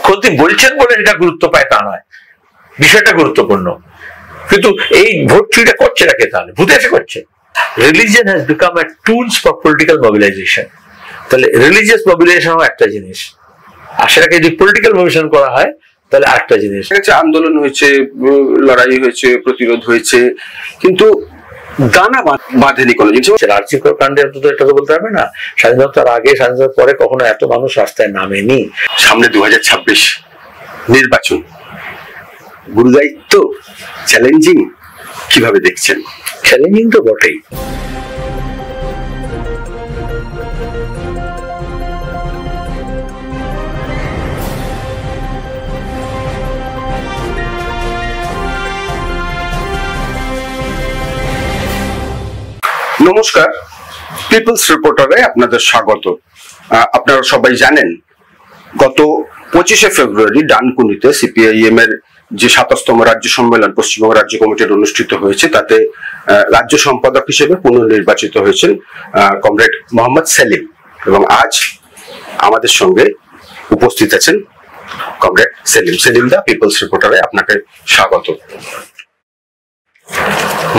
মুখ্যমন্ত্রী বলছেন বলে এটা গুরুত্ব পায় তা নয়, বিষয়টা গুরুত্বপূর্ণ। কিন্তু এই ভোট চুরিটা করছে না কে? তাহলে ভূতে এসে করছে। Religion has become a tools for political mobilization. তাহলে রিলিজিয়াস মোবিলাইজেশন একটা জিনিস, আর সেটাকে যদি পলিটিক্যাল মোবিলাইজেশন করা হয় তাহলে আরেকটা জিনিস। আন্দোলন হয়েছে, লড়াই হয়েছে, প্রতিরোধ হয়েছে, কিন্তু দানা বাঁধেনি কোনো জিনিস। আর্চিকর কাণ্ডে এটা তো বলতে হবে না, স্বাধীনতার আগে স্বাধীনতার পরে কখনো এত মানুষ রাস্তায় নামেনি। সামনে 2026 নির্বাচন, গুরুদায়িত্ব চ্যালেঞ্জিং, কিভাবে দেখছেন? চ্যালেঞ্জিং তো বটেই। নমস্কার, পিপলস রিপোর্টারে আপনাদের স্বাগত। আপনারা সবাই জানেন গত 25শে ফেব্রুয়ারি ডানকুনিতে সিপিআইএম এর যে 27তম রাজ্য সম্মেলন পশ্চিমবঙ্গ রাজ্য কমিটির অনুষ্ঠিত হয়েছে, তাতে রাজ্য সম্পাদক হিসেবে পুনর্নির্বাচিত হয়েছেন কমরেড মোহাম্মদ সেলিম, এবং আজ আমাদের সঙ্গে উপস্থিত আছেন কমরেড সেলিম। সেলিম দা, পিপলস রিপোর্টারে আপনাকে স্বাগত।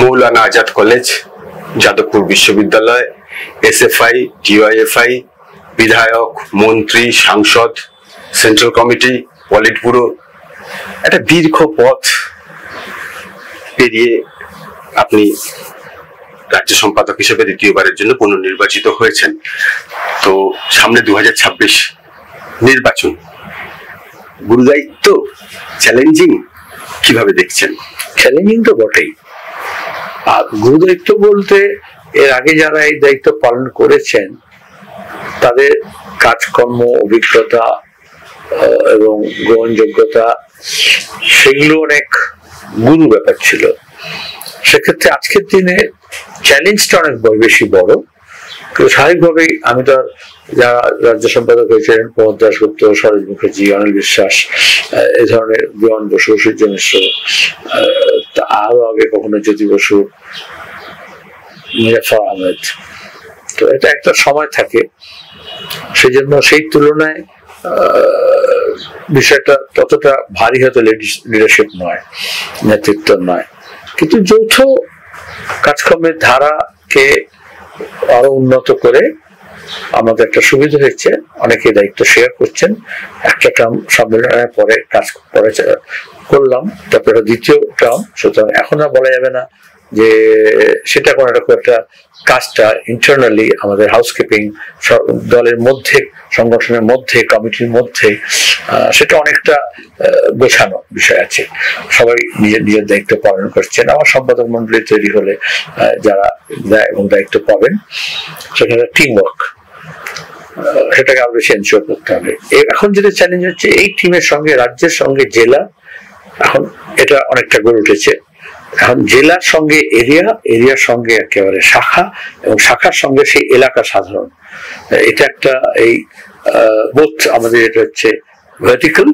মৌলানা আজাদ কলেজ, যাদবপুর বিশ্ববিদ্যালয়, এসএফআই, ডিওয়াইএফআই, বিধায়ক, মন্ত্রী, সাংসদ, সেন্ট্রাল কমিটি, পলিট ব্যুরো, একটা দীর্ঘ পথ পেরিয়ে আপনি রাজ্য সম্পাদক হিসেবে দ্বিতীয়বারের জন্য পুনর্নির্বাচিত হয়েছেন। তো সামনে 2026 নির্বাচন, গুরুদায়িত্ব চ্যালেঞ্জিং, কিভাবে দেখছেন? চ্যালেঞ্জিং তো বটেই। আর গুরুদায়িত্ব বলতে এর আগে যারা এই দায়িত্ব পালন করেছেন তাদের কাজকর্ম, অভিজ্ঞতা এবং গ্রহণযোগ্যতা, সেগুলো অনেক গুরু ব্যাপার ছিল। সেক্ষেত্রে আজকের দিনে চ্যালেঞ্জটা অনেক বেশি বড়। কিন্তু স্বাভাবিকভাবেই আমি তো যারা রাজ্য সম্পাদক হয়েছিলেন, প্রমোদ দাশগুপ্ত, সরোজ মুখার্জি, অনিল বিশ্বাস, এই ধরনের বিমান বসু, সূর্য মিশ্র, আরো আগে কখনো জ্যোতি বসু, মুজাফফর আহমেদ, তো এটা একটা সময় থাকে, সেই জন্য সেই তুলনায় বিষয়টা ততটা ভারী হয়তো লিডারশিপ নয়, নেতৃত্ব নয়। কিন্তু যৌথ কাজকর্মের ধারাকে আরো উন্নত করে আমাদের একটা সুবিধা হয়েছে, অনেকে দায়িত্ব শেয়ার করছেন। একটা টার্ম সম্মেলনের পরে কাজ করলাম, তারপরে দ্বিতীয় টার্ম, সুতরাং এখন আর বলা যাবে না যে সেটা কোনো একটা কাজটা ইন্টারনালি আমাদের হাউসকিপিং দলের মধ্যে, সংগঠনের মধ্যে, কমিটির মধ্যে, সেটা অনেকটা গোছানো বিষয় আছে। সবাই নিজের নিজের দায়িত্ব পালন করছেন। আমার সম্পাদক মন্ডলী তৈরি হলে যারা এবং দায়িত্ব পাবেন, সেখানে টিম ওয়ার্ক, সেটাকে আরো বেশি এনশিওর করতে হবে। এখন যেটা চ্যালেঞ্জ হচ্ছে, এই টিমের সঙ্গে রাজ্যের সঙ্গে জেলা, এখন এটা অনেকটা গড়ে উঠেছে। এখন জেলার সঙ্গে এরিয়া, এরিয়ার সঙ্গে একেবারে শাখা, এবং শাখার সঙ্গে সেই এলাকা সাধারণ। এটা একটা এই বোথ আমাদের এটা হচ্ছে ভার্টিক্যাল,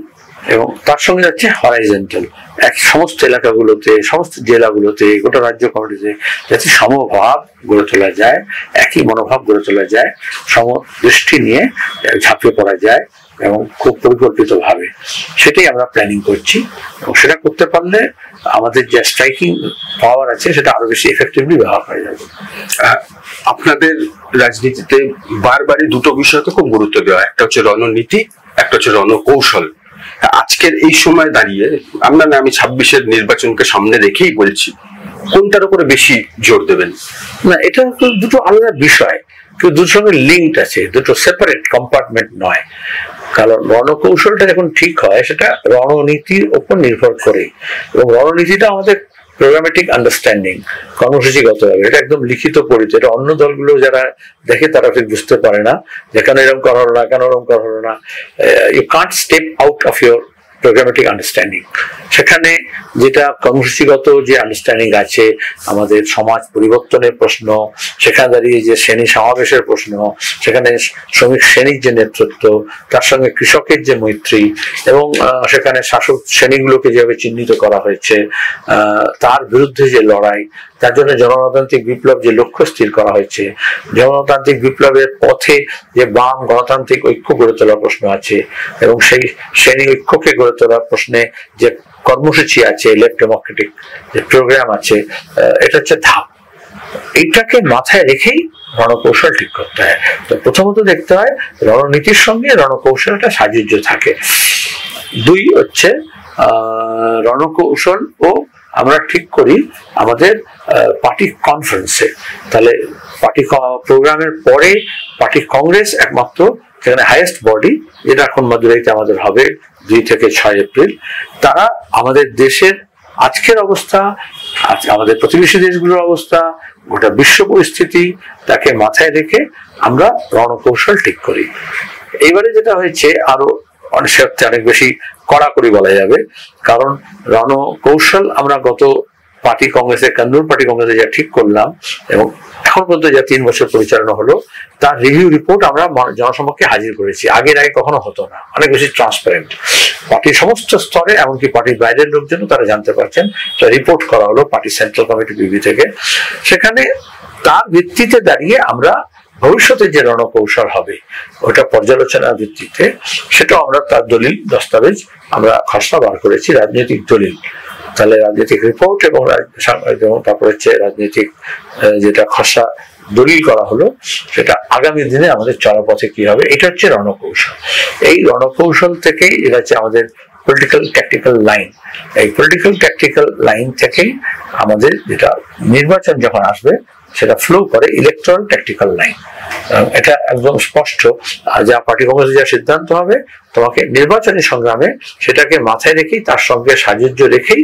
এবং তার সঙ্গে যাচ্ছে হরাইজন্টাল। এক সমস্ত এলাকাগুলোতে, সমস্ত জেলাগুলোতে, গোটা রাজ্য কমিটিতে যাতে সমভাব গড়ে তোলা যায়, একই মনোভাব গড়ে তোলা যায়, সমদৃষ্টি নিয়ে ঝাঁপিয়ে পড়া যায়, এবং খুব পরিকল্পিত ভাবে, সেটাই আমরা প্ল্যানিং করছি। এবং সেটা করতে পারলে আমাদের যে স্ট্রাইকিং পাওয়ার আছে সেটা আরো বেশি এফেক্টিভলি ব্যবহার করা যাবে। আপনাদের রাজনীতিতে বারবারই দুটো বিষয়কে খুব গুরুত্ব দেওয়া, একটা হচ্ছে রণনীতি, একটা হচ্ছে রণকৌশল। আজকের এই সময় দাঁড়িয়ে আমি 26-এর নির্বাচনকে সামনে রেখেই বলছি, কোনটার উপরে বেশি জোর দেবেন? না, এটা দুটো আলাদা বিষয়, কিন্তু দুটোর সঙ্গে লিঙ্কড আছে, দুটো সেপারেট কম্পার্টমেন্ট নয়। কারণ রণকৌশলটা যখন ঠিক হয় সেটা রণনীতির উপর নির্ভর করে, এবং রণনীতিটা আমাদের প্রোগ্রামেটিক আন্ডারস্ট্যান্ডিং, কর্মসূচিগত হবে। এটা একদম লিখিত পড়িত। এটা অন্য দলগুলো যারা দেখে তারা ঠিক বুঝতে পারে না যে কেন এরকম করা হলো না, কেন এরকম করা হলো না। You can't step out of your programmatic understanding. সেখানে যেটা কর্মসূচিগত যে আন্ডারস্ট্যান্ডিং আছে, আমাদের সমাজ পরিবর্তনের প্রশ্ন, সেখানে দাঁড়িয়ে যে শ্রেণী সমাবেশের প্রশ্ন, সেখানে শ্রমিক শ্রেণীর যে নেতৃত্ব, তার সঙ্গে কৃষকের যে মৈত্রী, এবং সেখানে শাসক শ্রেণীগুলোকে যেভাবে চিহ্নিত করা হয়েছে, তার বিরুদ্ধে যে লড়াই, তার জন্য জনগণতান্ত্রিক বিপ্লব যে লক্ষ্য স্থির করা হয়েছে, জনগণতান্ত্রিক বিপ্লবের পথে যে বাম গণতান্ত্রিক ঐক্য গড়ে তোলার প্রশ্ন আছে, এবং সেই শ্রেণী ঐক্যকে গড়ে তোলার প্রশ্নে যে কর্মসূচি আছে, লেফট ডেমোক্রেটিক যে প্রোগ্রাম আছে, এটা হচ্ছে ধাপ। এইটাকে মাথায় রেখেই রণকৌশল ঠিক করতে হয়। তো প্রথমত দেখতে হয় রণনীতির সঙ্গে রণকৌশলটা সাযুজ্য থাকে। দুই হচ্ছে রণকৌশল ও আমরা ঠিক করি আমাদের পার্টি কনফারেন্সে। তাহলে পার্টি প্রোগ্রামের পরে পার্টি কংগ্রেস একমাত্র সেখানে হাইয়েস্ট বডি, যেটা এখন মাদুরাইতে আমাদের হবে 2 থেকে 6 এপ্রিল। তারা আমাদের দেশের আজকের অবস্থা, আমাদের প্রতিবেশী দেশগুলোর অবস্থা, গোটা বিশ্ব পরিস্থিতি, তাকে মাথায় রেখে আমরা রণকৌশল ঠিক করি। এইবারে যেটা হয়েছে আরো অনেক বেশি কড়াকড়ি বলা যাবে, কারণ রণকৌশল আমরা গত পার্টি কংগ্রেসে, কান্নুর পার্টি কংগ্রেসে যা ঠিক করলাম এবং এখন পর্যন্ত যা 3 বছর পরিচালনা হলো, তার রিভিউ রিপোর্ট আমরা জনসমক্ষে হাজির করেছি। আগে কখনো হতো না, অনেক বেশি ট্রান্সপারেন্ট। পার্টির সমস্ত স্তরে, এমনকি পার্টির বাইরের লোকজন তারা জানতে পারছেন, রিপোর্ট করা হলো পার্টি সেন্ট্রাল কমিটি বিবি থেকে। সেখানে তার ভিত্তিতে দাঁড়িয়ে আমরা ভবিষ্যতে যে রণকৌশল হবে ওটা পর্যালোচনার ভিত্তিতে, সেটা আমরা তার দলিল দস্তাবেজ আমরা খসড়া বার করেছি, রাজনৈতিক দলিল। তাহলে রাজনৈতিক রিপোর্ট এবং তারপর হচ্ছে রাজনৈতিক যেটা খসড়া দলিল করা হলো, সেটা আগামী দিনে আমাদের চলাপথে কি হবে, এটা হচ্ছে রণকৌশল। এই রণকৌশল থেকেই এটা হচ্ছে আমাদের পলিটিক্যাল ট্যাকটিক্যাল লাইন। এই পলিটিক্যাল ট্যাকটিক্যাল লাইন থেকেই আমাদের যেটা নির্বাচন যখন আসবে সেটা ফ্লো করে ইলেকট্রাল ট্যাকটিক্যাল লাইন। এটা একদম স্পষ্ট। যা পার্টি কংগ্রেসে যা সিদ্ধান্ত হবে, তোমাকে নির্বাচনী সংগ্রামে সেটাকে মাথায় রেখেই, তার সঙ্গে সাযুজ্য রেখেই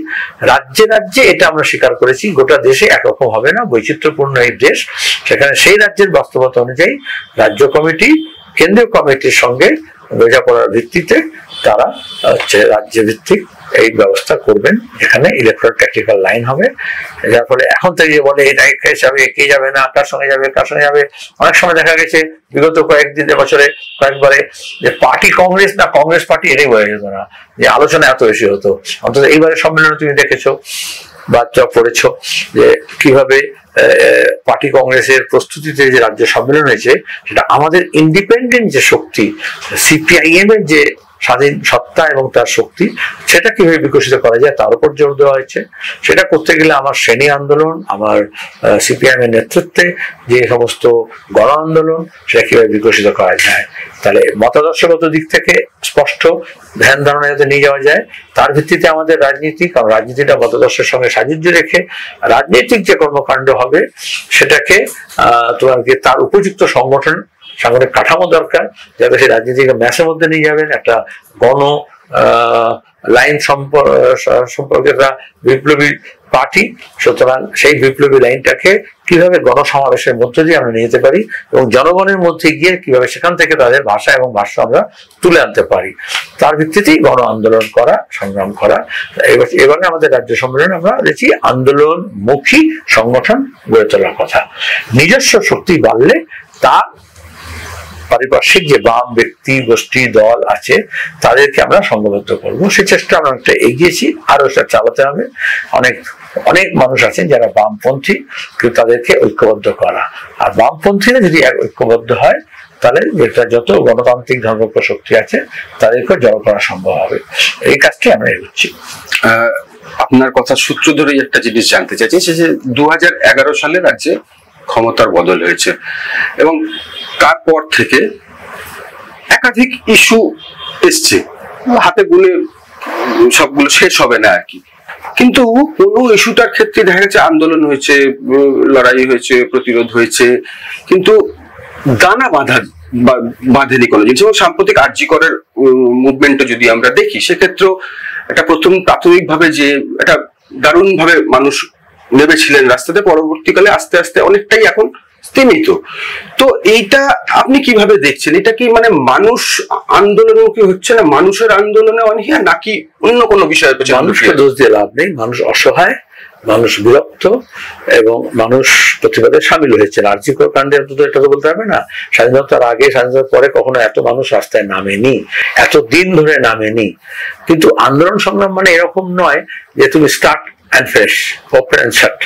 রাজ্যে রাজ্যে, এটা আমরা স্বীকার করেছি, গোটা দেশে একরকম হবে না, বৈচিত্র্যপূর্ণ এই দেশ। সেখানে সেই রাজ্যের বাস্তবতা অনুযায়ী রাজ্য কমিটি কেন্দ্রীয় কমিটির সঙ্গে বোঝাপড়ার ভিত্তিতে তারা হচ্ছে রাজ্য ভিত্তিক এই ব্যবস্থা করবেন, এখানে ইলেকট্রাল ট্যাকটিক্যাল লাইন হবে। যার ফলে এখন থেকে যে বলে এটা যাবে, কে যাবে না, কার সঙ্গে যাবে, কার সঙ্গে যাবে, অনেক সময় দেখা গেছে বিগত কয়েকদিনের বছরে কয়েকবারে যে পার্টি কংগ্রেস না কংগ্রেস পার্টি, এটাই বোঝা যেত না, যে আলোচনা এত বেশি হতো। অন্তত এইবারে সম্মেলনে তুমি দেখেছো বা পড়েছ যে কিভাবে পার্টি কংগ্রেসের প্রস্তুতিতে যে রাজ্য সম্মেলন হয়েছে, সেটা আমাদের ইন্ডিপেন্ডেন্ট যে শক্তি, সিপিআইএম এর যে স্বাধীন সত্তা এবং তার শক্তি, সেটা কিভাবে বিকশিত করা যায় তার উপর জোর দেওয়া হয়েছে। সেটা করতে গেলে আমার শ্রেণী আন্দোলন, আমার সিপিআইএম এর নেতৃত্বে যে সমস্ত গণ আন্দোলন, সেটা কিভাবে বিকশিত করা যায়। তাহলে মতাদর্শগত দিক থেকে স্পষ্ট ধ্যান ধারণা যাতে নিয়ে যাওয়া যায়, তার ভিত্তিতে আমাদের রাজনীতি, কারণ রাজনীতিটা মতাদর্শের সঙ্গে সাযুজ্য রেখে রাজনৈতিক যে কর্মকাণ্ড হবে সেটাকে তোমাকে তার উপযুক্ত সাংগঠনিক কাঠামো দরকার, যাতে সেই রাজনীতিকে ম্যাসের মধ্যে নিয়ে যাবেন, একটা গণ লাইন সম্পর্কে বিপ্লবী পার্টি। সুতরাং সেই বিপ্লবী লাইনটাকে কিভাবে গণসমাবেশের মধ্য দিয়ে আমরা নিয়ে যেতে পারি এবং জনগণের মধ্যে গিয়ে কিভাবে সেখান থেকে তাদের ভাষা এবং ভাষ্য আমরা তুলে আনতে পারি, তার ভিত্তিতেই গণ আন্দোলন করা, সংগ্রাম করা। এবারে আমাদের রাজ্য সম্মেলনে আমরা দেখছি আন্দোলনমুখী সংগঠন গড়ে তোলার কথা। নিজস্ব শক্তি বাড়লে তার পারিপার্শ্বিক যে বাম ব্যক্তি গোষ্ঠী দল আছে তাদেরকে আমরা সংঘবদ্ধ করবো, সেই চেষ্টা আমরা একটা এগিয়েছি, আরো সেটা চালাতে হবে। অনেক মানুষ আছেন যারা বামপন্থী, কিন্তু তাদেরকে ঐক্যবদ্ধ করা, আর বামপন্থীরা যদি ঐক্যবদ্ধ হয় তাহলে যেটা যত গণতান্ত্রিক ধর্মপ্র শক্তি আছে তাদেরকে জড়ো করা সম্ভব হবে। এই কাজটি আমরা এগোচ্ছি। আপনার কথা সূত্র ধরে একটা জিনিস জানতে চাইছি, যে 2011 সালে রাজ্যে ক্ষমতার বদল হয়েছে এবং তারপর থেকে একাধিক ইস্যু এসছে, হাতে গুনে সবগুলো শেষ হবে না আর কি, কিন্তু কোনো ইস্যুটার ক্ষেত্রে দেখা গেছে আন্দোলন হয়েছে, লড়াই হয়েছে, প্রতিরোধ হয়েছে, কিন্তু দানা বাঁধেনি কোনো জিনিস। এবং সাম্প্রতিক আরজি করের মুভমেন্টে যদি আমরা দেখি, সেক্ষেত্রেও একটা প্রাথমিক ভাবে যে একটা দারুণ ভাবে মানুষ নেমেছিলেন রাস্তাতে, পরবর্তীকালে আস্তে আস্তে অনেকটাই এখন সীমিত। তো এইটা আপনি কিভাবে দেখছেন? এটা কি মানে মানুষ আন্দোলনমুখী হচ্ছে না, মানুষের আন্দোলনে অনীহা, নাকি অন্য কোনো বিষয়ের পেছনে? মানুষকে দোষ দিয়ে লাভ নেই, মানুষ অসহায়, মানুষ বিরক্ত এবং মানুষ প্রতিবাদে সামিল হয়েছে। আরজিকর কাণ্ডে তো এটা তো বলতে হবে না, স্বাধীনতার আগে স্বাধীনতার পরে কখনো এত মানুষ রাস্তায় নামেনি, এত দিন ধরে নামেনি। কিন্তু আন্দোলন সংগ্রাম মানে এরকম নয় যে তুমি start and finish, open and shut.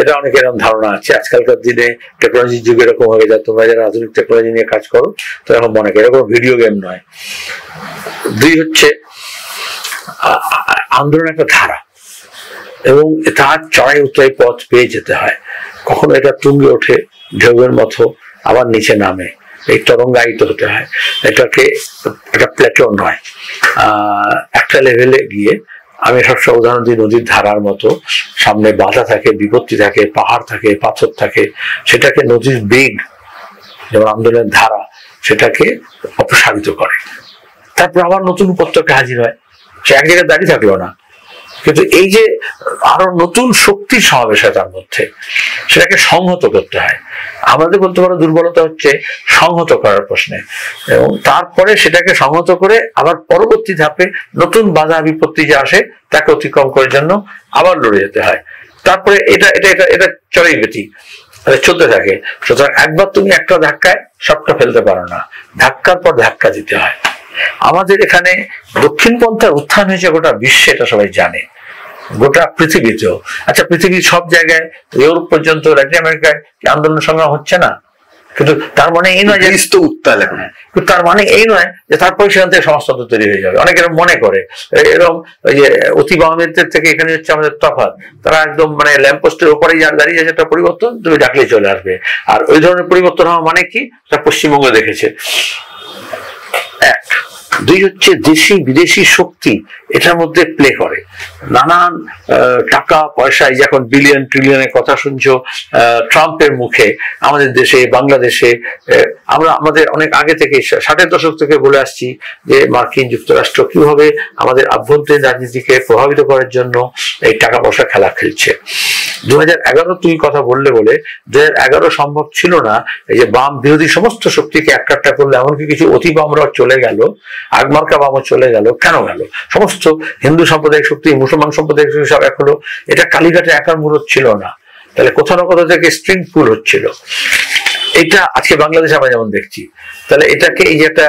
এটা অনেক এরকম ধারণা আছে। আজকালকার দিনে টেকনোলজির যুগে এরকম হয়ে যায়, তোমরা যারা আধুনিক টেকনোলজি নিয়ে কাজ করো তো এরকম মনে করো, এরকম ভিডিও গেম নয়। দুই হচ্ছে আন্দোলন একটা ধারা এবং তার চড়াই উতরাই পথ পেয়ে যেতে হয়। কখনো এটা তুঙ্গে ওঠে ঢেউয়ের মতো, আবার নিচে নামে, এই তরঙ্গায়িত হতে হয়। এটাকে একটা প্ল্যাটো নয়, একটা লেভেলে গিয়ে আমি সবসময় উদাহরণ দিই, নদীর ধারার মতো সামনে বাধা থাকে, বিপত্তি থাকে, পাহাড় থাকে, পাথর থাকে, সেটাকে নদীর বেগ যেমন আন্দোলনের ধারা সেটাকে অপসারিত করে, তারপর আবার নতুন উপত্যকা হাজির হয়। সে এক জায়গায় দাঁড়িয়ে থাকলো না, কিন্তু এই যে আরো নতুন শক্তির সমাবেশ হয় তার মধ্যে, সেটাকে সংহত করতে হয়। আমাদের বলতে পারো দুর্বলতা হচ্ছে সংহত করার প্রশ্নে, এবং তারপরে সেটাকে সংহত করে আবার পরবর্তী ধাপে নতুন বাধা বিপত্তি যে আসে তাকে অতিক্রম করার জন্য আবার লড়ে যেতে হয়। তারপরে এটা এটা এটা এটা চড়াই গতি চলতে থাকে। সুতরাং একবার তুমি একটা ধাক্কায় সবটা ফেলতে পারো না, ধাক্কার পর ধাক্কা দিতে হয়। আমাদের এখানে দক্ষিণপন্থার উত্থান হয়েছে গোটা বিশ্বে, এটা সবাই জানে, গোটা পৃথিবীতেও। আচ্ছা, পৃথিবীর সব জায়গায়, ইউরোপ পর্যন্ত, ল্যাটিন আমেরিকায় আন্দোলন সংগ্রাম হচ্ছে না, কিন্তু তার মানে এই নয় যে উত্তাল, কিন্তু তার মানে এই নয় যে তারপরে সেখান থেকে সমাজতন্ত্র তৈরি হয়ে যাবে। অনেকে এরকম মনে করে, এরকম ওই যে অতি বামেদের থেকে এখানে হচ্ছে আমাদের তফাৎ, তারা একদম মানে ল্যাম্পপোস্টের উপরেই যার দাঁড়িয়ে আছে একটা পরিবর্তন, তুমি ডাকলেই চলে আসবে। আর ওই ধরনের পরিবর্তন হওয়া মানে কি, তা পশ্চিমবঙ্গে দেখেছে। এক। দুই হচ্ছে দেশি বিদেশি শক্তি এটার মধ্যে প্লে করে, নানান টাকা পয়সা, এই যে এখন বিলিয়ন ট্রিলিয়নের কথা শুনছো ট্রাম্পের মুখে। আমাদের দেশে, বাংলাদেশে আমরা আমাদের অনেক আগে থেকে 60-এর দশক থেকে বলে আসছি যে মার্কিন যুক্তরাষ্ট্র কিভাবে আমাদের আভ্যন্তরীণ রাজনীতিকে প্রভাবিত করার জন্য এই টাকা পয়সা খেলা খেলছে। 2011 তুমি কথা বললে বলে 2011 সম্ভব ছিল না এই যে বাম বিরোধী সমস্ত শক্তিকে একটা করলে, এমনকি কিছু অতি বামরা চলে গেল, আগমার্কা বামও চলে গেল। কেন গেল? সমস্ত হিন্দু সাম্প্রদায়িক শক্তি, মুসলমান সাম্প্রদায়িক শক্তি সব এক হলো। এটা কালীঘাটে একার মূলত ছিল না, তাহলে কোথাও না কোথাও থেকে স্ট্রিং পুল হচ্ছিল। এটা আজকে বাংলাদেশে আমরা যেমন দেখছি, তাহলে এটাকে এই যে একটা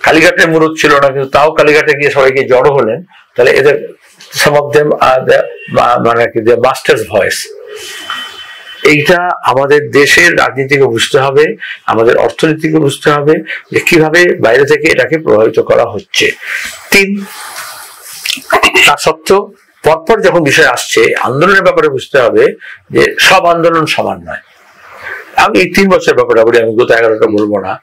কালীঘাটের মূলত ছিল না, কিন্তু তাও কালীঘাটে গিয়ে সবাইকে জড়ো হলেন, তাহলে এদের some of them are the মানে কি the master's voice। এইটা আমাদের দেশের রাজনীতিকে বুঝতে হবে, আমাদের অর্থনীতিকে বুঝতে হবে যে কিভাবে বাইরে থেকে এটাকে প্রভাবিত করা হচ্ছে। 3, তা সত্ত্বেও পরপর যখন বিষয় আসছে আন্দোলনের ব্যাপারে বুঝতে হবে যে সব আন্দোলন সমান নয়। আমি এই 3 বছরের ব্যাপারটা বলি, আমি গত 11টা বলবো না।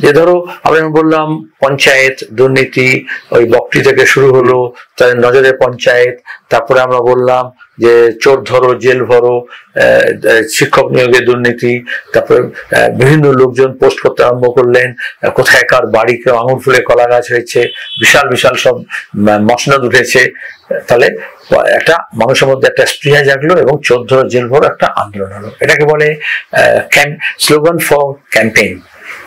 যে ধরো আমি বললাম পঞ্চায়েত দুর্নীতি, ওই বকটি থেকে শুরু হলো, তাদের নজরে পঞ্চায়েত, তারপরে আমরা বললাম যে চোর ধরো জেল ভরো, শিক্ষক নিয়োগে দুর্নীতি, তারপরে বিভিন্ন লোকজন পোস্ট করতে আরম্ভ করলেন, কোথায় কার বাড়ি কেউ আঙুর ফুলে কলা গাছ হয়েছে, বিশাল বিশাল সব মসনদ উঠেছে। তাহলে একটা মানুষের মধ্যে একটা স্পৃহা জাগলো এবং চোর ধরো জেল ভরো একটা আন্দোলন হলো। এটাকে বলে স্লোগান ফর ক্যাম্পেইন,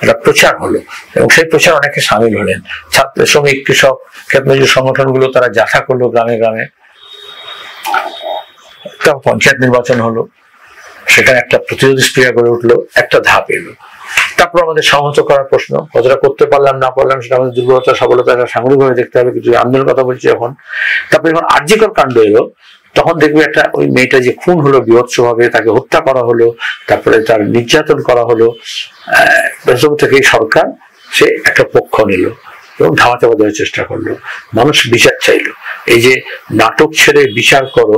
এটা প্রচার হলো এবং সেই প্রচার অনেকে সামিল হলেন। ছাত্র, শ্রমিক, কৃষক, ক্ষেতমজুর সংগঠনগুলো তারা যাত্রা করলো গ্রামে গ্রামে। পঞ্চায়েত নির্বাচন হলো, সেখানে একটা প্রতিরোধী স্পৃহা গড়ে উঠলো, একটা ধাপ এলো। তারপর আমাদের সংহত করার প্রশ্ন, কতটা করতে পারলাম না পারলাম সেটা আমাদের দুর্বলতা সফলতা সামগ্রিকভাবে দেখতে হবে। কিছু আন্দোলনের কথা বলছি এখন। তারপরে যখন আরজিকর কাণ্ড এলো, তখন দেখবে একটা ওই মেয়েটা যে খুন হলো বীভৎসভাবে, তাকে হত্যা করা হলো, তারপরে তার নির্যাতন করা হলো, থেকে সরকার সে একটা পক্ষ নিল এবং ধামা চাপা দেওয়ার চেষ্টা করলো। মানুষ বিচার চাইলো। এই যে নাটক ছেড়ে বিচার করো,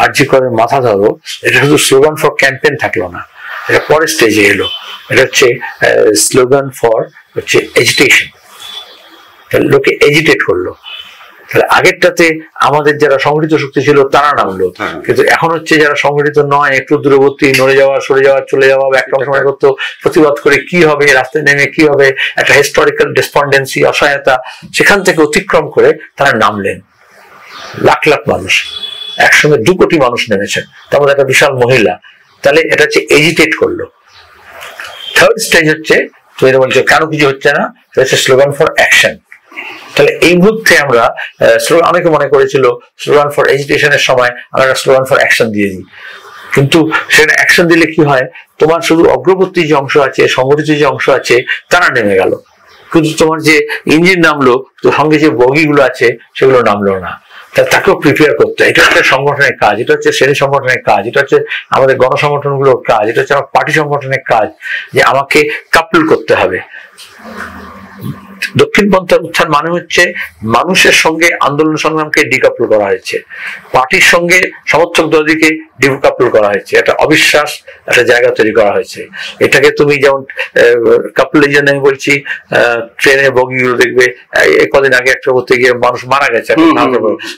আরজিকরের মাথা ধরো, এটা শুধু স্লোগান ফর ক্যাম্পেইন থাকলো না, এটা পরের স্টেজে এলো। এটা হচ্ছে স্লোগান ফর হচ্ছে এজিটেশন, লোকে এজিটেট করলো। তাহলে আগেরটাতে আমাদের যারা সংগঠিত শক্তি ছিল তারা নামলো, কিন্তু এখন হচ্ছে যারা সংগঠিত নয়, একটু দূরবর্তী, নড়ে যাওয়া, সরে যাওয়া, চলে যাওয়া, একটা সময় করতো প্রতিবাদ করে কি হবে, রাস্তায় নেমে কি হবে, একটা হিস্টোরিক্যাল ডেসপন্ডেন্সি, অসহায়তা, সেখান থেকে অতিক্রম করে তারা নামলেন। লাখ লাখ মানুষ একসঙ্গে, 2 কোটি মানুষ নেমেছেন, তার মধ্যে একটা বিশাল মহিলা, তাহলে এটা হচ্ছে এজিটেট করলো। থার্ড স্টেজ হচ্ছে তুমি বলছো কেন কিছু হচ্ছে না, স্লোগান ফর অ্যাকশন। তাহলে এই মুহূর্তে আমরা অনেকে মনে করেছিল স্লোগান ফর এজিটেশনের সময় আমরা স্লোগান ফর অ্যাকশন দিয়ে দিই, কিন্তু সেখানে অ্যাকশন দিলে কি হয়, তোমার শুধু অগ্রবর্তী যে অংশ আছে, সংগঠিত যে অংশ আছে তারা নেমে গেল, কিন্তু তোমার যে ইঞ্জিন নামলো, তো সঙ্গে যে বগিগুলো আছে সেগুলো নামলো না। তাকেও প্রিপেয়ার করতে হয়। এটা হচ্ছে সংগঠনের কাজ, এটা হচ্ছে শ্রেণী সংগঠনের কাজ, এটা হচ্ছে আমাদের গণসংগঠনগুলোর কাজ, এটা হচ্ছে আমার পার্টি সংগঠনের কাজ, যে আমাকে কাপল করতে হবে। দক্ষিণপন্থার উত্থান মানে হচ্ছে মানুষের সঙ্গে আন্দোলন সংগ্রামকে ডিকাপল করা হয়েছে, পার্টির সঙ্গে সমর্থক দলকে ডিকাপল করা হয়েছে, একটা অবিশ্বাস একটা জায়গা তৈরি করা হয়েছে। এটাকে তুমি যেমন কাপল, এই জন্য আমি বলছি ট্রেনের বগিগুলো দেখবে, কদিন আগে একটা করতে গিয়ে মানুষ মারা গেছে,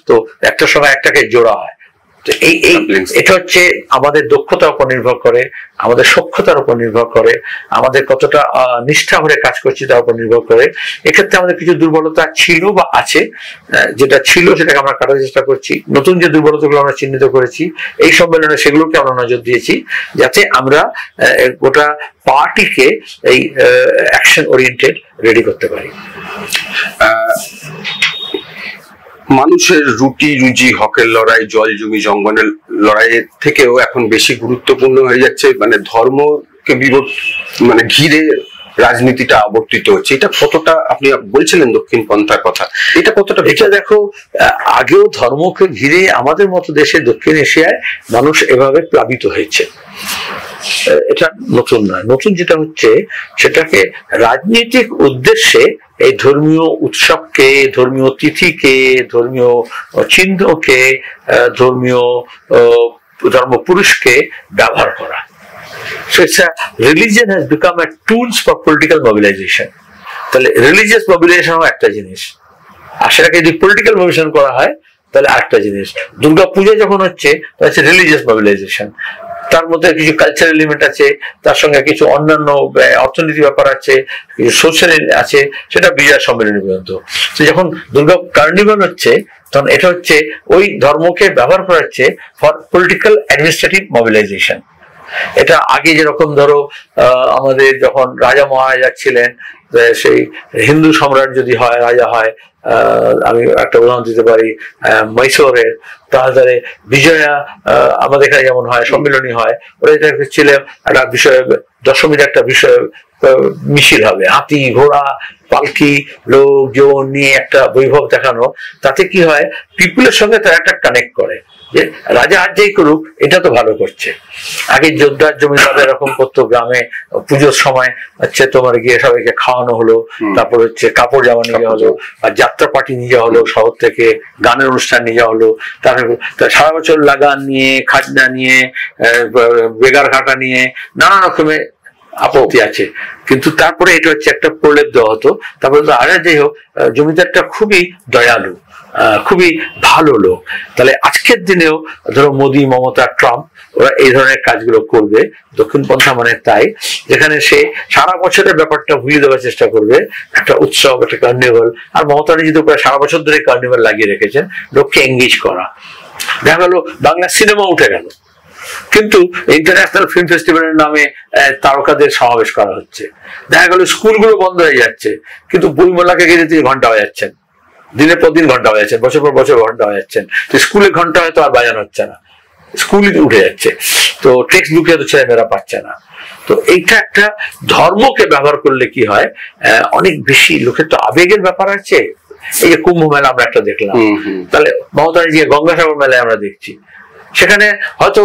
তো একটার সময় একটাকে জোড়া হয়। এটা হচ্ছে আমাদের দক্ষতার উপর নির্ভর করে, আমাদের সক্ষতার উপর নির্ভর করে, আমাদের কতটা নিষ্ঠা ভরে কাজ করছি তার উপর নির্ভর করে। এক্ষেত্রে আমাদের কিছু দুর্বলতা ছিল বা আছে, যেটা ছিল সেটাকে আমরা কাটার চেষ্টা করছি। নতুন যে দুর্বলতাগুলো আমরা চিহ্নিত করেছি এই সম্মেলনে সেগুলোকে আমরা নজর দিয়েছি, যাতে আমরা গোটা পার্টিকে এই অ্যাকশন ওরিয়েন্টেড রেডি করতে পারি। মানুষের রুটি রুজি, হকের লড়াই, জল জমি জঙ্গলের লড়াইয়ের থেকেও এখন বেশি গুরুত্বপূর্ণ হয়ে যাচ্ছে মানে ধর্মকে মানে ঘিরে রাজনীতিটা আবর্তিত হচ্ছে। এটা কতটা, আপনি বলছিলেন দক্ষিণ পন্থার কথা, এটা কতটা? এটা দেখো, আগেও ধর্মকে ঘিরে আমাদের মতো দেশে দক্ষিণ এশিয়ায় মানুষ এভাবে প্লাবিত হয়েছে, এটা নতুন নয়। নতুন যেটা হচ্ছে সেটাকে রাজনৈতিক উদ্দেশ্যে এই ধর্মীয় উৎসবকে, ধর্মীয় তিথিকে, ধর্মীয় চিহ্নকে, ধর্মীয় ধর্মপুরুষকে ব্যবহার করা। So it's religion has become a tools for political mobilization. তাহলে রিলিজিয়াস মোবিলাইজেশন একটা জিনিস, আর সেটাকে যদি পলিটিক্যাল মোবিলাইজেশন করা হয় তাহলে আরেকটা জিনিস। দুর্গা পূজা যখন হচ্ছে তাহলে রিলিজিয়াস মোবিলাইজেশন, তার মধ্যে কিছু কালচারাল এলিমেন্ট আছে, তার সঙ্গে কিছু অন্যান্য অর্থনীতি ব্যাপার আছে, কিছু সোশ্যাল আছে, সেটা বিজয়া সম্মেলনী পর্যন্ত। তো যখন দুর্গা কার্নিভাল হচ্ছে তখন এটা হচ্ছে ওই ধর্মকে ব্যবহার করা হচ্ছে ফর পলিটিক্যাল অ্যাডমিনিস্ট্রেটিভ মোবিলাইজেশন। এটা আগে যেরকম ধরো আমাদের যখন রাজা মহারাজা ছিলেন, সেই হিন্দু সম্রাট যদি হয়, রাজা হয়, আমি একটা উদাহরণ দিতে পারি মহীশূরের, তাহলে বিজয়া আমাদের এখানে যেমন হয়, সম্মিলনী হয়, ওরা এটা ছিল একটা বিষয়, দশমীর একটা বিষয় মিছিল হবে, হাতি ঘোড়া পালকি লোকজন নিয়ে একটা বৈভব দেখানো। তাতে কি হয়, পিপুলের সঙ্গে তারা একটা কানেক্ট করে যে রাজা আর যেই করুক এটা তো ভালো করছে। আগে যোদ্ধার জমিদার এরকম করতো, গ্রামে পুজোর সময় হচ্ছে তোমার গিয়ে সবাইকে খাওয়ানো হলো, তারপর হচ্ছে কাপড় জামা নিয়ে যাওয়া হলো, আর যাত্রা পার্টি নিয়ে যাওয়া হলো, শহর থেকে গানের অনুষ্ঠান নিয়ে যাওয়া হলো, তারপর সারা বছর লাগান নিয়ে, খাজনা নিয়ে, বেগার ঘাটা নিয়ে নানা রকমের আপত্তি আছে। কিন্তু তারপরে এটা হচ্ছে একটা প্রলেপ দেওয়া হতো। তারপরে আর যাই হোক, জমিদারটা খুবই দয়ালু, খুবই ভালো লোক। তাহলে আজকের দিনেও ধরো মোদি, মমতা, ট্রাম্প, ওরা এই ধরনের কাজগুলো করবে। দক্ষিণপন্থা মানে তাই, যেখানে সে সারা বছরের ব্যাপারটা ভুলিয়ে দেওয়ার চেষ্টা করবে, একটা উৎসব, একটা কার্নিভাল। আর মমতা নিজে প্রায় সারা বছর ধরে কার্নিভাল লাগিয়ে রেখেছেন, লোককে এঙ্গেজ করা। দেখা গেল বাংলা সিনেমা উঠে গেল, কিন্তু ইন্টারন্যাশনাল ফিল্ম ফেস্টিভ্যালের নামে তারকাদের সমাবেশ করা হচ্ছে। দেখা গেল স্কুলগুলো বন্ধ হয়ে যাচ্ছে, কিন্তু বইমেলাকে ঘিরে তিনি ঘন্টা হয়ে যাচ্ছেন, দিনের পর দিন ঘন্টা হয়ে যাচ্ছেন, বছর পর বছর ঘন্টা হয়ে যাচ্ছেন। স্কুলে ঘন্টা হয়তো আর বাজানো হচ্ছে না, স্কুলই উঠে যাচ্ছে, তো টেক্সট বুকে তো ছেলেমেয়েরা পাচ্ছে না। তো এইটা একটা ধর্মকে ব্যবহার করলে কি হয়, অনেক বেশি লোকের তো আবেগের ব্যাপার আছে। এই যে কুম্ভ মেলা আমরা একটা দেখলাম, তাহলে মমতা যে গঙ্গাসাগর মেলায় আমরা দেখছি, সেখানে হয়তো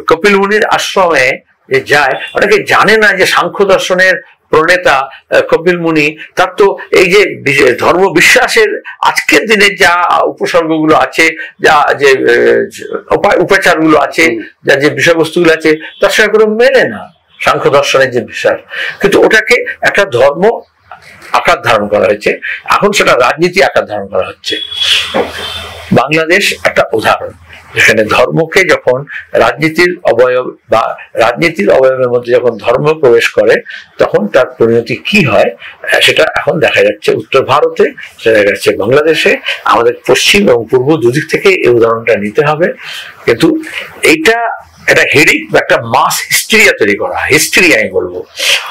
কপিল মুনির আশ্রমে যে যায়, অনেকে জানে না যে সাংখ্য দর্শনের প্রণেতা কপিল মুনি, তার তো এই যে ধর্ম বিশ্বাসের আজকের দিনে যা উপসর্গগুলো আছে, যা যে উপাচারগুলো আছে, যা যে বিষয়বস্তুগুলো আছে, তার সঙ্গে কোনো মেলে না সাংখ্য দর্শনের যে বিশ্বাস। কিন্তু ওটাকে একটা ধর্ম আকার ধারণ করা হয়েছে, এখন সেটা রাজনীতি আকার ধারণ করা হচ্ছে। বাংলাদেশ একটা উদাহরণ, যেখানে ধর্মকে যখন রাজনীতির অবয়ব বা রাজনীতির অবয়বের মধ্যে যখন ধর্ম প্রবেশ করে, তখন তার পরিণতি কি হয় সেটা এখন দেখা যাচ্ছে উত্তর ভারতে, সেটা দেখা যাচ্ছে বাংলাদেশে। আমাদের পশ্চিম এবং পূর্ব দুদিক থেকে এই উদাহরণটা নিতে হবে। কিন্তু এইটা একটা হেডিক, একটা মাস হিস্টেরিয়া তৈরি করা, হিস্ট্রি আমি বলবো,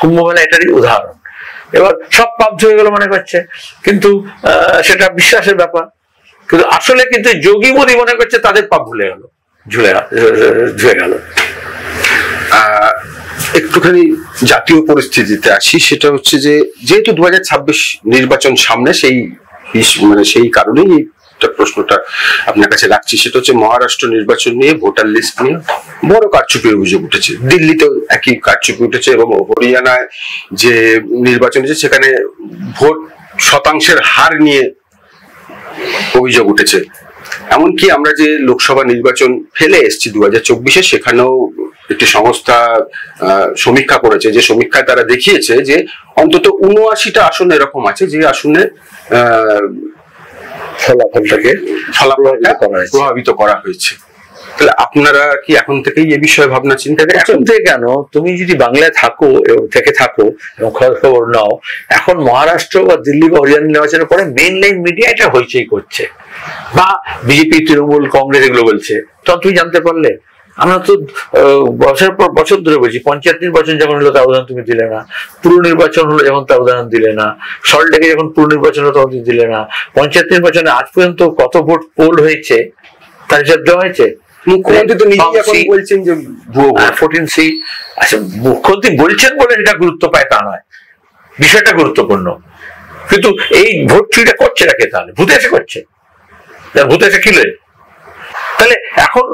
কুম্ভ মেলা এটারই উদাহরণ। এবার সব পাপ ধুয়ে গেল মনে করছে, কিন্তু সেটা বিশ্বাসের ব্যাপার, কিন্তু আসলে কিন্তু যোগী মোদী মনে করছে তাদের পাপ ভুলে গেল, ধুয়ে গেল। একটুখানি জাতীয় পরিস্থিতিতে আসি, সেটা হচ্ছে যে যেহেতু 2026 নির্বাচন সামনে, সেই কারণেই প্রশ্নটা আপনার কাছে রাখছি। সেটা হচ্ছে মহারাষ্ট্র নির্বাচন নিয়ে, ভোটার লিস্ট নিয়ে বড় কারচুপির অভিযোগ উঠেছে, দিল্লিতেও একই কারচুপি উঠেছে, এবং হরিয়ানায় যে নির্বাচন হয়েছে সেখানে ভোট শতাংশের হার নিয়ে অভিযোগ উঠেছে। এমনকি আমরা যে লোকসভা নির্বাচন ফেলে এসেছি 2024-এ, সেখানেও একটি সংস্থা সমীক্ষা করেছে, যে সমীক্ষায় তারা দেখিয়েছে যে অন্তত 79টা আসন এরকম আছে যে আসনে ফলাফলটাকে প্রভাবিত করা হয়েছে। তাহলে আপনারা কি এখন থেকেই এ বিষয়ে ভাবনা চিন্তা করেন? এখন থেকে কেন, তুমি যদি বাংলায় থাকো এবং খবর নাও, এখন মহারাষ্ট্র বা দিল্লি বা হরিয়ানা নির্বাচনের পরে মেইন লাইন মিডিয়া এটা হইচই করছে, বা বিজেপি, তৃণমূল, কংগ্রেস এগুলো বলছে, তখন তুমি জানতে পারলে। আমরা তো বছরের পর বছর ধরে বলছি, পঞ্চায়েত নির্বাচন যখন হলো তার উদাহরণ তুমি দিলে না, পুর নির্বাচন হলো যখন তার উদাহরণ দিলে না, সল্টলেকে যখন পুর নির্বাচন হলো তখন তুমি দিলে না, পঞ্চায়েত নির্বাচনে আজ পর্যন্ত কত ভোট পোল হয়েছে তার হিসাব দেওয়া হয়েছে? মুখ্যমন্ত্রী তো নিজেই এখন বলছেন যে 14C। আচ্ছা, মুখ্যমন্ত্রী বলছেন বলে এটা গুরুত্ব পায় তা নয়, বিষয়টা গুরুত্বপূর্ণ। কিন্তু এই ভোট চুরিটা করছে নাকি? তাহলে ভূতে এসে করছে, ভূতে এসে কিলে। তাহলে এখন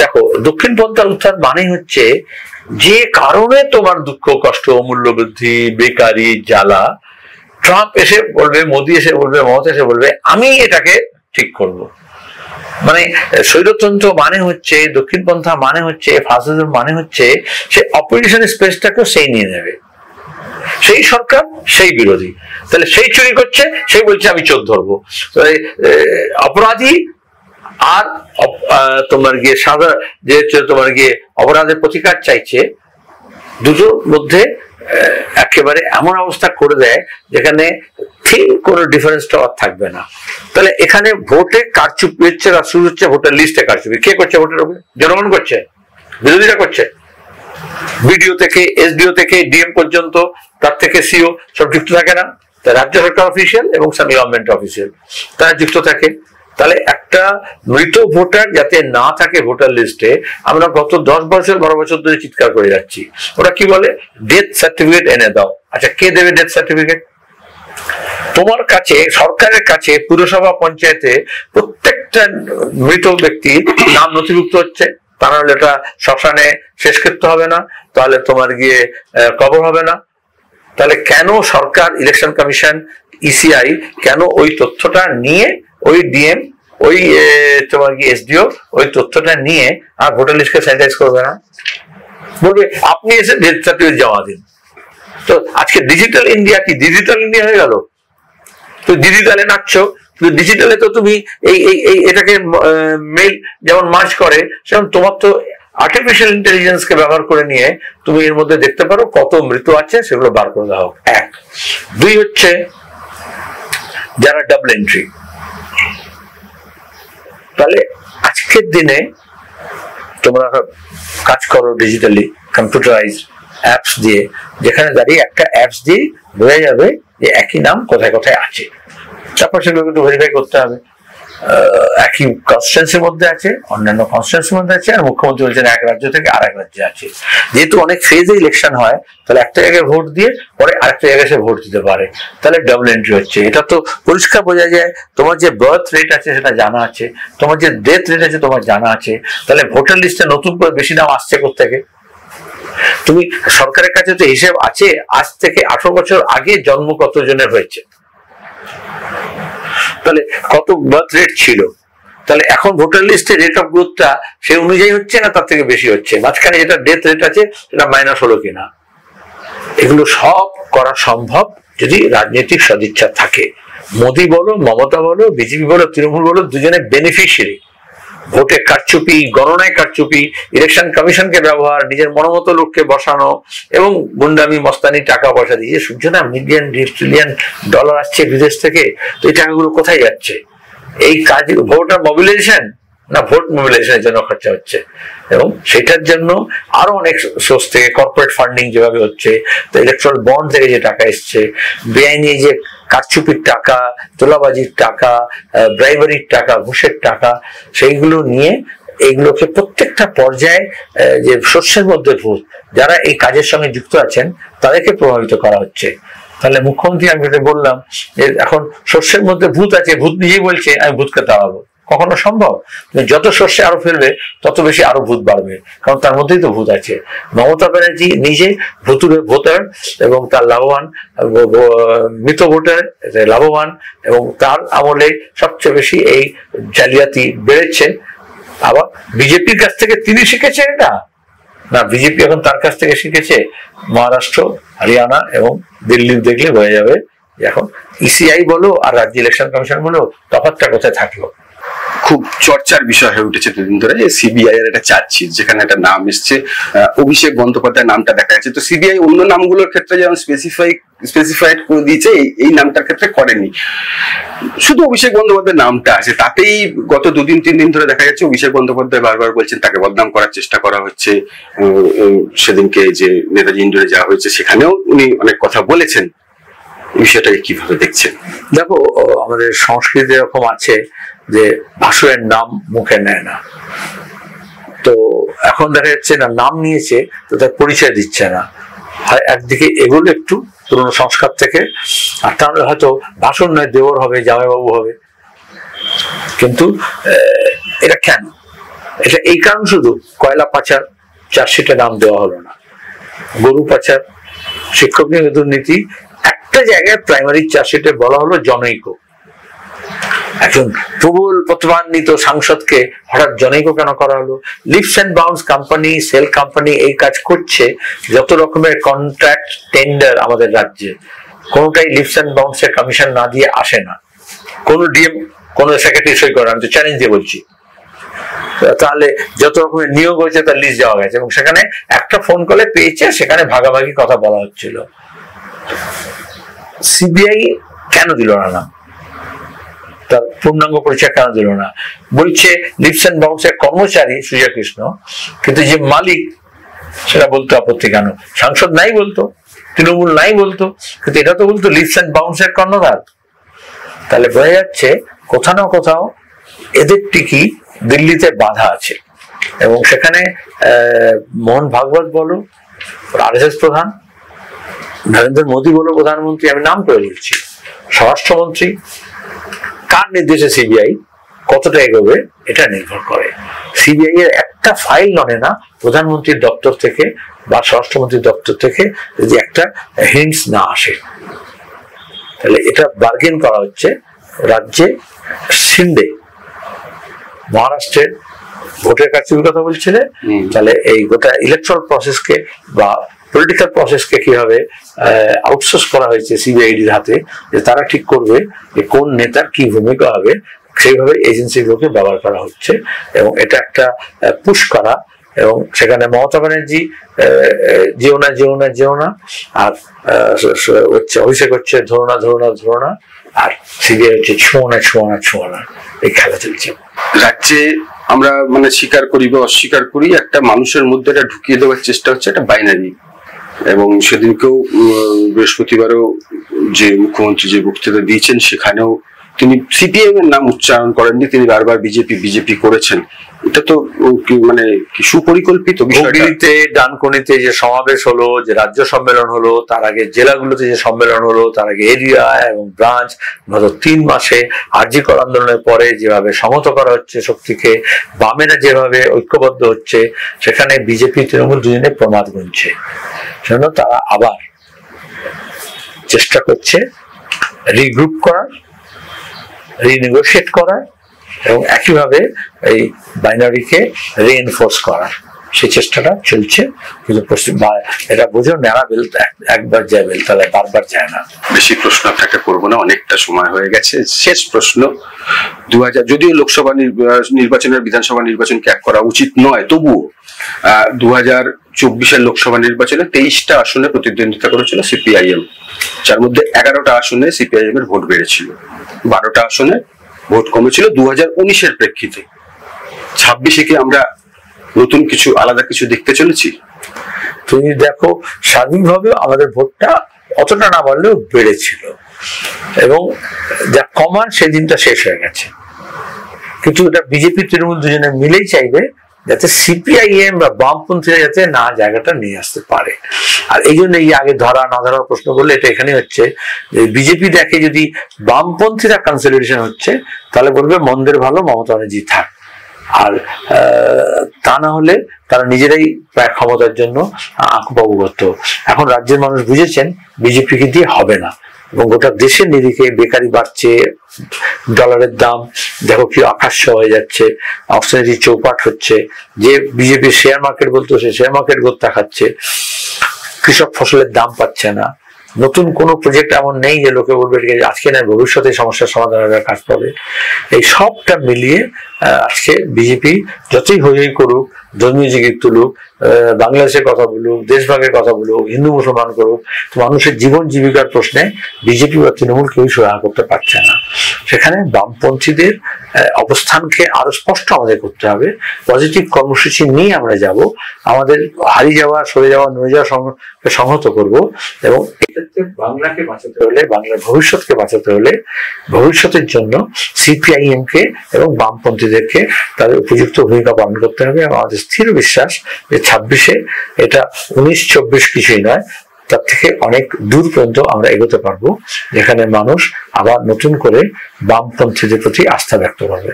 দেখো, দক্ষিণপন্থার উত্থান মানে হচ্ছে যে কারণে তোমার দুঃখ, কষ্ট, মূল্যবৃদ্ধি, বেকারি, জ্বালা, ট্রাম্প এসে বলবে, মোদী এসে বলবে, মমতা এসে বলবে আমি এটাকে ঠিক করব। মানে স্বৈরতন্ত্র মানে হচ্ছে, দক্ষিণপন্থা মানে হচ্ছে, ফাসিজম মানে হচ্ছে সে অপোজিশন স্পেসটাকে সেই নিয়ে নেবে, সেই সরকার সেই বিরোধী। তাহলে সেই চুরি করছে, সেই বলছে আমি চোর ধরবো। অপরাধী আর তোমার গিয়ে সাদা যে তোমার গিয়ে অপরাধের প্রতিকার চাইছে, দুটোর মধ্যে একেবারে এমন অবস্থা করে দেয় যেখানে ঠিক কোনো ডিফারেন্সটা আর থাকবে না। তাহলে এখানে ভোটে কারচুপি হচ্ছে, শুরু হচ্ছে ভোটার লিস্টে কারচুপি। কে করছে? ভোটের উপরে জনগণ করছে, বিরোধীরা করছে। বিডিও থেকে এসডিও থেকে ডিএম পর্যন্ত, তার থেকে সিও সব যুক্ত থাকে না? রাজ্য সরকার অফিসিয়াল এবং সেন্ট্রাল গভর্নমেন্ট অফিসিয়াল তারা যুক্ত থাকে। তাহলে একটা মৃত ভোটার যাতে না থাকে ভোটার লিস্টে, আমরা গত 10 বছর 12 বছর ধরে চিৎকার করে যাচ্ছি। ওরা কি বলে? ডেথ সার্টিফিকেট এনে দাও। আচ্ছা, কে দেবে ডেথ সার্টিফিকেট? তোমার কাছে, সরকারের কাছে, পুরসভা, পঞ্চায়েতে প্রত্যেকটা মৃত ব্যক্তির নাম নথিভুক্ত হচ্ছে, তা নাহলে এটা শ্মশানে শেষ করতে হবে না, তাহলে তোমার গিয়ে কবর হবে না। তাহলে কেন সরকার, ইলেকশন কমিশন, ইসিআই কেন ওই তথ্যটা নিয়ে, ওই ডিএম, ওই তোমার কি এসডিও ওই তথ্যটা নিয়ে আর ভোটার লিস্টকে স্যানিটাইজ করবে না? বলবে আপনি এসে ডেথ সার্টিফিকেট জমা দিন। তো আজকে ডিজিটাল ইন্ডিয়া কি ডিজিটাল ইন্ডিয়া হয়ে গেল? তো ডিজিটালে নাচছো, ডিজিটালে তো তুমি এটাকে মেল যেমন মার্চ করে, সেমন তোমার তো আর্টিফিশিয়াল ইন্টেলিজেন্স কে ব্যবহার করে নিয়ে তুমি এর মধ্যে দেখতে পারো কত মৃত আছে, সেগুলো বার করে দেওয়া হোক। 1, 2 হচ্ছে যারা ডাবল এন্ট্রি। তাহলে আজকের দিনে তোমরা কাজ করো ডিজিটালি, কম্পিউটারাইজ অ্যাপস দিয়ে, যেখানে দাঁড়িয়ে একটা অ্যাপস দিয়ে বোঝা যাবে যে একই নাম কোথায় কোথায় আছে। তারপর সেগুলো একটু ভেরিফাই করতে হবে একই কনস্টিটুয়েন্সির মধ্যে আছে, অন্যান্য কনস্টিটুয়েন্সির মধ্যে আছে, আর মুখ্যমন্ত্রী বলছেন এক রাজ্য থেকে আরেক রাজ্যে আছে। যেহেতু অনেক ফেজে ইলেকশন হয়, তাহলে একটা জায়গায় ভোট দিয়ে পরে আরেকটা জায়গায় সে ভোট দিতে পারে, তাহলে ডাবল এন্ট্রি হচ্ছে। এটা তো পরিষ্কার বোঝা যায়। তোমার যে বার্থ রেট আছে সেটা জানা আছে, তোমার যে ডেথ রেট আছে তোমার জানা আছে, তাহলে ভোটার লিস্টে নতুন করে বেশি নাম আসছে কোত্থেকে? তুমি সরকারের কাছে তো হিসেব আছে, আজ থেকে 18 বছর আগে জন্ম কত জনের হয়েছে, তাহলে কত বার্থ রেট ছিল, তাহলে এখন ভোটার লিস্টে রেট অফ গ্রোথটা সেই অনুযায়ী হচ্ছে না তার থেকে বেশি হচ্ছে, মাঝখানে যেটা ডেথ রেট আছে সেটা মাইনাস হলো কিনা। এগুলো সব করা সম্ভব যদি রাজনৈতিক সদিচ্ছা থাকে। মোদী বলো, মমতা বলো, বিজেপি বলো, তৃণমূল বলো, দুজনে বেনিফিশিয়ারি। ভোটে কারচুপি, গণনায় কারচুপি, ইলেকশন কমিশনকে ব্যবহার, নিজের মনোমতো লোককে বসানো এবং গুন্ডামি, মস্তানি, টাকা পয়সা দিয়ে শুনছো না মিলিয়ন ট্রিলিয়ন ডলার আসছে বিদেশ থেকে, তো এই টাকাগুলো কোথায় যাচ্ছে? এই কাজ ভোটার মোবিলাইজেশন না ভোট মোবিলাইজেশনের জন্য খরচা হচ্ছে, এবং সেটার জন্য আরো অনেক সোর্স থেকে কর্পোরেট ফান্ডিং যেভাবে হচ্ছে, তো ইলেকট্রাল বন্ড থেকে যে টাকা এসছে, বেআইনি যে কারচুপির টাকা, তোলাবাজির টাকা, ব্রাইবারির টাকা, ঘুষের টাকা, সেইগুলো নিয়ে এইগুলোকে প্রত্যেকটা পর্যায়ে যে শস্যের মধ্যে ভূত যারা এই কাজের সঙ্গে যুক্ত আছেন তাদেরকে প্রভাবিত করা হচ্ছে। তাহলে মুখ্যমন্ত্রী, আমি যেটা বললাম যে এখন শস্যের মধ্যে ভূত আছে, ভূত নিজেই বলছে আমি ভূতকে তাড়াবো, কখনো সম্ভব? যত শস্যে আরো ফেলবে তত বেশি আরো ভূত বাড়বে, কারণ তার মধ্যেই তো ভূত আছে। মমতা ব্যানার্জি নিজে ভোটার এবং তার লাভবান, মৃত ভোটার লাভবান, এবং তার আমলে সবচেয়ে বেশি এই জালিয়াতি বেড়েছে। আবার বিজেপির কাছ থেকে তিনি শিখেছেন এটা না, বিজেপি এখন তার কাছ থেকে শিখেছে। মহারাষ্ট্র, হরিয়ানা এবং দিল্লি দেখলে বোঝা যাবে যে এখন ইসিআই বলো আর রাজ্য ইলেকশন কমিশন বলো তফাৎটা কোথায় থাকলো। খুব চর্চার বিষয় হয়ে উঠেছে দুদিন ধরে যে সিবিআই এর একটা চার্জশিট, যেখানে একটা নাম এসছে, অভিষেক বন্দ্যোপাধ্যায় নামটা দেখা যাচ্ছে। তো সিবিআই অন্য নামগুলোর ক্ষেত্রে যেমন স্পেসিফাইড করে দিয়েছে, এই নামটার ক্ষেত্রে করেনি, শুধু অভিষেক বন্দ্যোপাধ্যায়ের নামটা আছে। তাতেই গত 2-3 দিন ধরে দেখা যাচ্ছে অভিষেক বন্দ্যোপাধ্যায় বারবার বলছেন তাকে বদনাম করার চেষ্টা করা হচ্ছে। সেদিনকে যে নেতাজি ইন্ডোরে যাওয়া হয়েছে সেখানেও উনি অনেক কথা বলেছেন। বিষয়টাকে কিভাবে দেখছেন? দেখো, আমাদের সংস্কৃতি এরকম আছে যে ভাসুরের নাম মুখে নেয় না, তো এখন দেখা যাচ্ছে না নাম নিয়েছে তো তার পরিচয় দিচ্ছে না। একদিকে এগুলো একটু পুরোনো সংস্কার থেকে, আর তাহলে হয়তো ভাসুর নয় দেওর হবে, জামাইবাবু হবে। কিন্তু এটা কেন? এটা এই কারণ শুধু কয়লা পাচার চার্জশিটে নাম দেওয়া হলো না, গরু পাচার, শিক্ষক নিয়োগ দুর্নীতি, একটা জায়গায় প্রাইমারি চার্জশিটে বলা হলো জনৈক। একজন প্রবল প্রতিভান্বিত সাংসদকে হঠাৎ জনৈক কেন করা হলো? Leaps and Bounds company, shell company এই কাজ করছে। যত রকমের কন্ট্রাক্ট টেন্ডার আমাদের রাজ্যে, কোনোটাই লিপস এন্ড বাউন্স এর কমিশন না দিয়ে আসে না। কোন ডিএম, কোন সেক্রেটারি সই করে, আমি তো চ্যালেঞ্জ দিয়ে বলছি। তাহলে যত রকমের নিয়োগ হয়েছে তার লিস্ট দেওয়া গেছে, এবং সেখানে একটা ফোন কলে পেয়েছে, সেখানে ভাগাভাগি কথা বলা হচ্ছিল। সিবিআই কেন দিল না, তার পূর্ণাঙ্গ পরিচয় কেন দিল না? বলছে লিপস এন্ড বাউন্স এর কর্মচারী সুজয় কৃষ্ণ, কিন্তু যে মালিক সেটা বলতে আপত্তি কেন? সাংসদ নাই বলতো, তৃণমূল নাই বলতো, কিন্তু এটা তো বলতো লিপস এন্ড বাউন্স এর কর্ণধার। তাহলে বোঝা যাচ্ছে কোথাও না কোথাও এদের ঠিকই দিল্লিতে বাধা আছে, এবং সেখানে মোহন ভাগবত বলো, আরএসএস প্রধান, নরেন্দ্র মোদী বলো প্রধানমন্ত্রী, আমি নাম করে বলছি, স্বরাষ্ট্রমন্ত্রী, কার নির্দেশে সিবিআই কতটা এগোবে এটা নির্ভর করে। সিবিআই এর একটা ফাইল নড়ে না প্রধানমন্ত্রীর দপ্তর থেকে বা স্বরাষ্ট্রমন্ত্রীর দপ্তর থেকে যদি একটা হিন্টস না আসে। তাহলে এটা বার্গেন করা হচ্ছে রাজ্যে। শিন্ডে মহারাষ্ট্রের ভোটের কারচুপির কথা বলছিলে, তাহলে এই গোটা ইলেকট্রাল প্রসেসকে বা পলিটিক্যাল প্রসেসকে কিভাবে আউটসোর্স করা হয়েছে সিবিআইডির হাতে, যে তারা ঠিক করবে যে কোন নেতার কি ভূমিকা হবে, সেইভাবে এজেন্সিগুলোকে ব্যবহার করা হচ্ছে। এবং এটা একটা পুশ করা, এবং সেখানে মমতা ব্যানার্জি যেও না যেও না যেও না, আর হচ্ছে অভিষেক হচ্ছে ধরো না ধরো না ধরো না, আর সিবিআই হচ্ছে ছোঁয়া না ছোঁয়া না ছোঁয়া না, এই খেলা চলছে রাজ্যে। আমরা মানে স্বীকার করি বা অস্বীকার করি, একটা মানুষের মধ্যে এটা ঢুকিয়ে দেওয়ার চেষ্টা হচ্ছে, একটা বাইনারি। এবং সেদিনকেও বৃহস্পতিবারও যে মুখ্যমন্ত্রী যে বক্তৃতা দিয়েছেন সেখানেও তিনি সিপিএম এর নাম উচ্চারণ করেননি, তিনি বারবার বিজেপি করেছেন। এটা তো মানে সুপরিকল্পিত বিষয়টা। ডানকুনিতে যে সমাবেশ হলো, যে রাজ্য সম্মেলন হলো, তার আগে জেলাগুলোতে যে সম্মেলন হলো, তার আগে এরিয়া এবং ব্রাঞ্চ, গত 3 মাসে আরজি কর আন্দোলনের পরে যেভাবে সমত করা হচ্ছে শক্তিকে, বামেরা যেভাবে ঐক্যবদ্ধ হচ্ছে, সেখানে বিজেপি তৃণমূল দুজনে প্রমাদ গুনছে। সেজন্য তারা আবার চেষ্টা করছে রিগ্রুপ করার, রিনেগোশিয়েট করার, এবং একইভাবে এই বাইনারিকে রিএনফোর্স করার সেই চেষ্টাটা চলছে। কিন্তু এটা বোঝো ন্যাড়া বেল একবার যায় বেলতলায়, বারবার যায় না। বেশি প্রশ্ন আপনাকে করবো না, অনেকটা সময় হয়ে গেছে। শেষ প্রশ্ন, 2000 যদিও লোকসভা নির্বাচনের বিধানসভা নির্বাচনকে এক করা উচিত নয়, তবুও 2024 লোকসভা নির্বাচনে 23টা আসনে প্রতিদ্বন্দ্বিতা করেছিল সিপিআইএম, যার মধ্যে 11টা আসনে সিপিআইএম এর ভোট বেড়েছিল, 12টা আসনে ভোট কমেছিল 2019 প্রেক্ষিতে। 26-এ কি আমরা নতুন কিছু, আলাদা কিছু দেখতে চলেছি? তুমি দেখো, সার্বিকভাবে আমাদের ভোটটা অতটা না বাড়লেও বেড়েছিল, এবং যা কমার সেদিনটা শেষ হয়ে গেছে। কিন্তু এটা বিজেপি তৃণমূল দুজনে মিলেই চাইবে যাতে সিপিআইএম বা বামপন্থীরা যাতে না জায়গাটা নিয়ে আসতে পারে। আর এই জন্য এই আগে ধরা না ধরার প্রশ্ন করলে এটা এখানে হচ্ছে যে বিজেপি দেখে যদি বামপন্থীরা কনসলিডেশন হচ্ছে তাহলে বলবে মন্দের ভালো মমতা ব্যানার্জি থাক, আর তা না হলে তারা নিজেরাই প্রায় ক্ষমতার জন্য আঁকুপাবুগত। এখন রাজ্যের মানুষ বুঝেছেন বিজেপিকে দিয়ে হবে না, এবং গোটা দেশের নিরিখে বেকারি বাড়ছে, ডলারের দাম দেখো কি আকাশ হয়ে যাচ্ছে, অর্থনীতি চৌপাট হচ্ছে, যে বিজেপি শেয়ার মার্কেট বলতো সে শেয়ার মার্কেট গোত্তা খাচ্ছে, কৃষক ফসলের দাম পাচ্ছে না, নতুন কোন প্রজেক্ট এমন নেই যে লোকে বলবে আজকে না ভবিষ্যতে সমস্যার সমাধানের কাজ পাবে। এই সবটা মিলিয়ে আজকে বিজেপি যতই হই করুক, ধর্মীয় জিগির তুলুক, বাংলাদেশের কথা বলুক, দেশভাগের কথা বলুক, হিন্দু মুসলমান করুক, মানুষের জীবন জীবিকার প্রশ্নে বিজেপি বা তৃণমূল কেউ সহায়তা করতে পারছে না। সেখানে বামপন্থীদের অবস্থানকে আরো স্পষ্ট আমাদের করতে হবে। পজিটিভ কর্মসূচি নিয়ে আমরা যাব, আমাদের হারিয়ে যাওয়া, সরে যাওয়া, নড়ে যাওয়া সংহত করব, এবং এক্ষেত্রে বাংলাকে বাঁচাতে হলে, বাংলার ভবিষ্যৎকে বাঁচাতে হলে, ভবিষ্যতের জন্য সিপিআইএম কে এবং বামপন্থীদেরকে তাদের উপযুক্ত ভূমিকা পালন করতে হবে। আমাদের স্থির বিশ্বাস যে 26-এ এটা 19-24 কিছুই নয়, তার থেকে অনেক দূর পর্যন্ত আমরা এগোতে পারবো, যেখানে মানুষ আবার নতুন করে বামপন্থীদের প্রতি আস্থা ব্যক্ত করবে।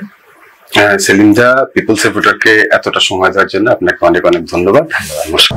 সেলিম দা, পিপলস রিপোর্টারকে এতটা সময় দেওয়ার জন্য আপনাকে অনেক অনেক ধন্যবাদ। নমস্কার।